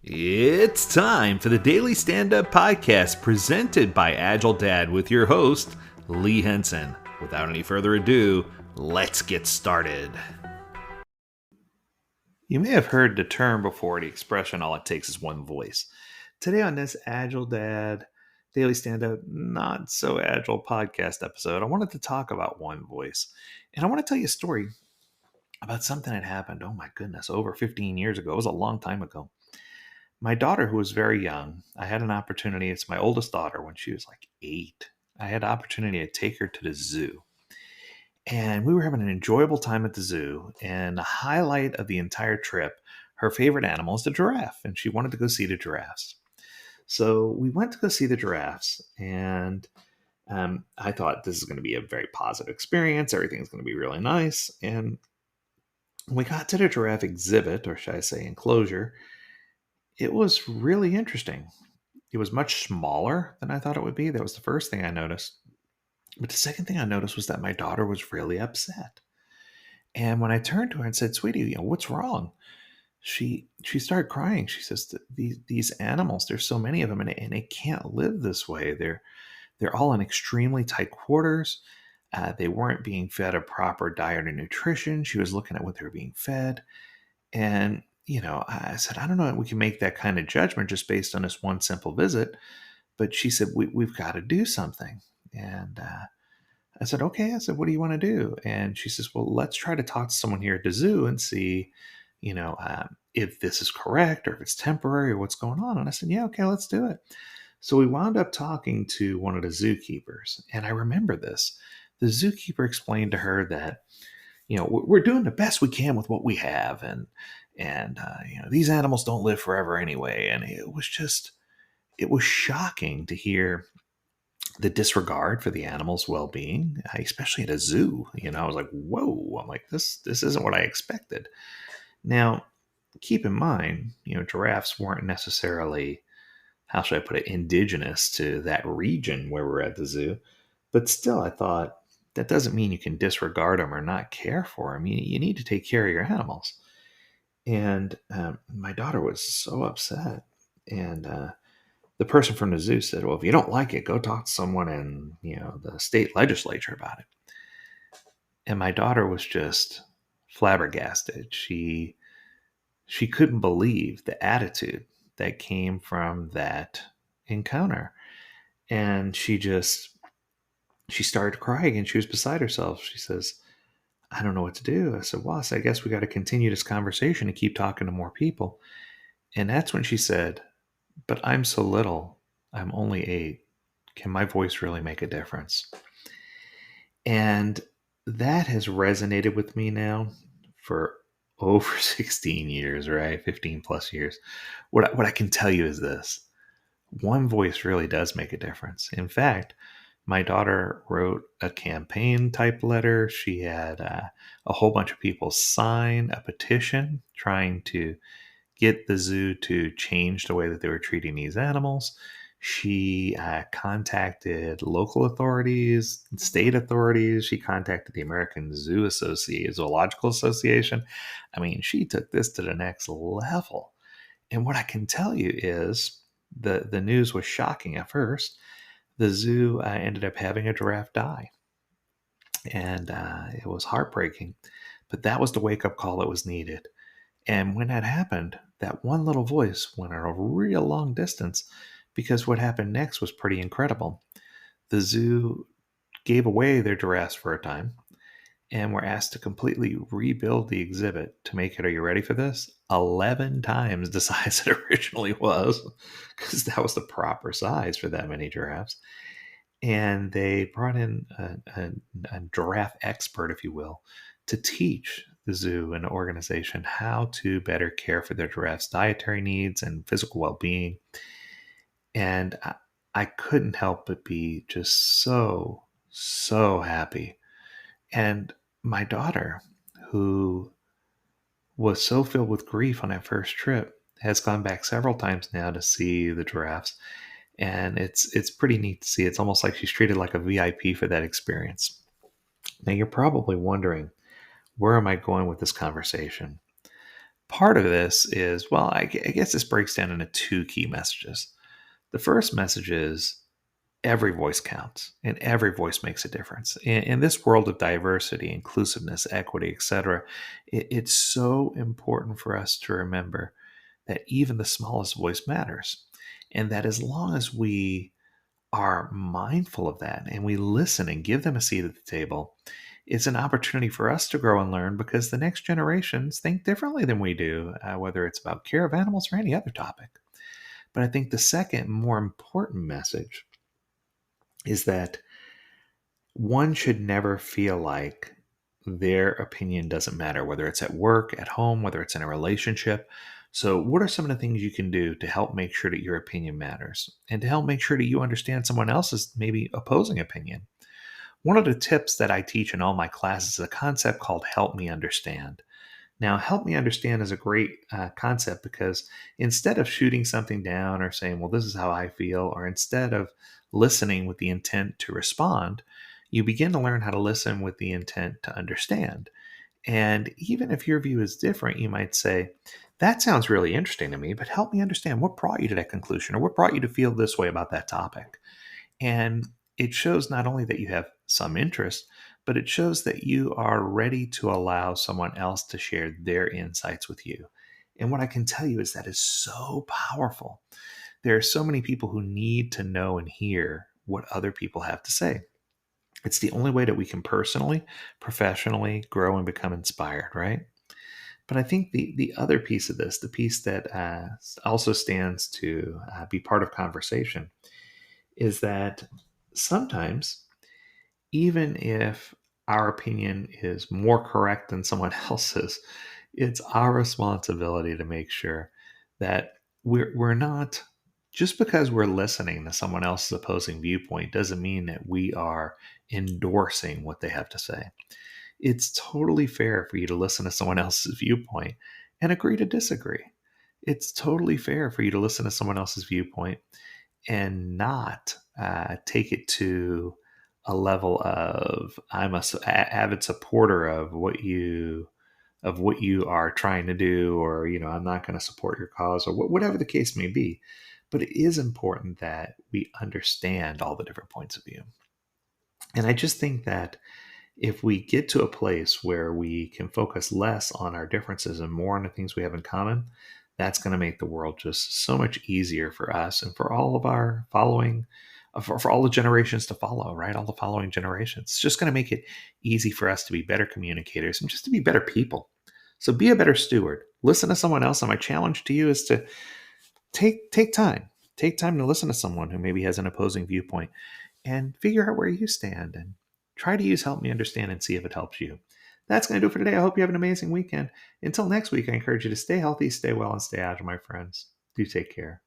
It's time for the Daily Stand Up Podcast presented by AgileDad with your host, Lee Henson. Without any further ado, let's get started. You may have heard the term before, the expression, all it takes is one voice. Today on this AgileDad Daily Stand Up Not So Agile podcast episode, I wanted to talk about one voice. And I want to tell you a story about something that happened, oh my goodness, over 15 years ago. It was a long time ago. My daughter, who was very young, I had an opportunity. It's my oldest daughter when she was like 8. I had the opportunity to take her to the zoo. And we were having an enjoyable time at the zoo. And the highlight of the entire trip, her favorite animal is the giraffe. And she wanted to go see the giraffes. So we went to go see the giraffes. And I thought this is going to be a very positive experience. Everything's going to be really nice. And when we got to the giraffe exhibit, or should I say enclosure, it was really interesting. It was much smaller than I thought it would be. That was the first thing I noticed. But the second thing I noticed was that my daughter was really upset. And when I turned to her and said, "Sweetie, what's wrong?" She started crying. She says, "These animals, there's so many of them, and they can't live this way. They're all in extremely tight quarters. They weren't being fed a proper diet or nutrition." She was looking at what they were being fed. And, I said, "I don't know if we can make that kind of judgment just based on this one simple visit." But she said, we've got to do something. And I said, "Okay." I said, "What do you want to do?" And she says, "Well, let's try to talk to someone here at the zoo and see, if this is correct or if it's temporary or what's going on." And I said, "Yeah, okay, let's do it." So we wound up talking to one of the zookeepers. And I remember this. The zookeeper explained to her that, we're doing the best we can with what we have. And these animals don't live forever anyway. And it was shocking to hear the disregard for the animal's well-being, especially at a zoo. I was like, whoa. I'm like, this isn't what I expected. Now, keep in mind, giraffes weren't necessarily, how should I put it, indigenous to that region where we're at the zoo. But still, I thought, that doesn't mean you can disregard them or not care for them. You need to take care of your animals. And my daughter was so upset. And the person from the zoo said, "Well, if you don't like it, go talk to someone in, the state legislature about it." And my daughter was just flabbergasted. She couldn't believe the attitude that came from that encounter. And she started crying and she was beside herself. She says, "I don't know what to do." I said, "Well, I guess we got to continue this conversation and keep talking to more people." And that's when she said, "But I'm so little. I'm only 8. Can my voice really make a difference?" And that has resonated with me now for over 16 years, right? 15 plus years. What I can tell you is this: one voice really does make a difference. In fact, my daughter wrote a campaign type letter. She had a whole bunch of people sign a petition trying to get the zoo to change the way that they were treating these animals. She contacted local authorities, state authorities. She contacted the American Zoological Association. I mean, she took this to the next level. And what I can tell you is the news was shocking at first. The zoo ended up having a giraffe die. And it was heartbreaking. But that was the wake up call that was needed. And when that happened, that one little voice went a real long distance, because what happened next was pretty incredible. The zoo gave away their giraffes for a time and were asked to completely rebuild the exhibit to make it, are you ready for this? 11 times the size it originally was, because that was the proper size for that many giraffes. And they brought in a giraffe expert, if you will, to teach the zoo and organization how to better care for their giraffes' dietary needs and physical well-being. And I couldn't help but be just so happy. And my daughter, who was so filled with grief on that first trip, has gone back several times now to see the giraffes. And it's pretty neat to see. It's almost like she's treated like a VIP for that experience. Now, you're probably wondering, where am I going with this conversation? Part of this is, well, I guess this breaks down into two key messages. The first message is every voice counts and every voice makes a difference. In this world of diversity, inclusiveness, equity, etc., it's so important for us to remember that even the smallest voice matters. And that as long as we are mindful of that and we listen and give them a seat at the table, it's an opportunity for us to grow and learn because the next generations think differently than we do, whether it's about care of animals or any other topic. But I think the second, more important message is that one should never feel like their opinion doesn't matter, whether it's at work, at home, whether it's in a relationship. So, what are some of the things you can do to help make sure that your opinion matters and to help make sure that you understand someone else's maybe opposing opinion? One of the tips that I teach in all my classes is a concept called help me understand. Now, help me understand is a great concept because instead of shooting something down or saying, well, this is how I feel, or instead of listening with the intent to respond, you begin to learn how to listen with the intent to understand. And even if your view is different, you might say, that sounds really interesting to me, but help me understand what brought you to that conclusion or what brought you to feel this way about that topic. And it shows not only that you have some interest, but it shows that you are ready to allow someone else to share their insights with you. And what I can tell you is that is so powerful. There are so many people who need to know and hear what other people have to say. It's the only way that we can personally, professionally grow and become inspired, right? But I think the other piece of this, the piece that also stands to be part of conversation, is that sometimes, even if our opinion is more correct than someone else's, it's our responsibility to make sure that we're not, just because we're listening to someone else's opposing viewpoint doesn't mean that we are endorsing what they have to say. It's totally fair for you to listen to someone else's viewpoint and agree to disagree. It's totally fair for you to listen to someone else's viewpoint and not take it to a level of I'm avid supporter of what you are trying to do, or I'm not going to support your cause, or whatever the case may be. But it is important that we understand all the different points of view. And I just think that if we get to a place where we can focus less on our differences and more on the things we have in common, that's going to make the world just so much easier for us and for all of our following, for all the generations to follow, right? All the following generations. It's just going to make it easy for us to be better communicators and just to be better people. So be a better steward. Listen to someone else. And my challenge to you is to take time. Take time to listen to someone who maybe has an opposing viewpoint and figure out where you stand and try to use Help Me Understand and see if it helps you. That's going to do it for today. I hope you have an amazing weekend. Until next week, I encourage you to stay healthy, stay well, and stay agile, my friends. Do take care.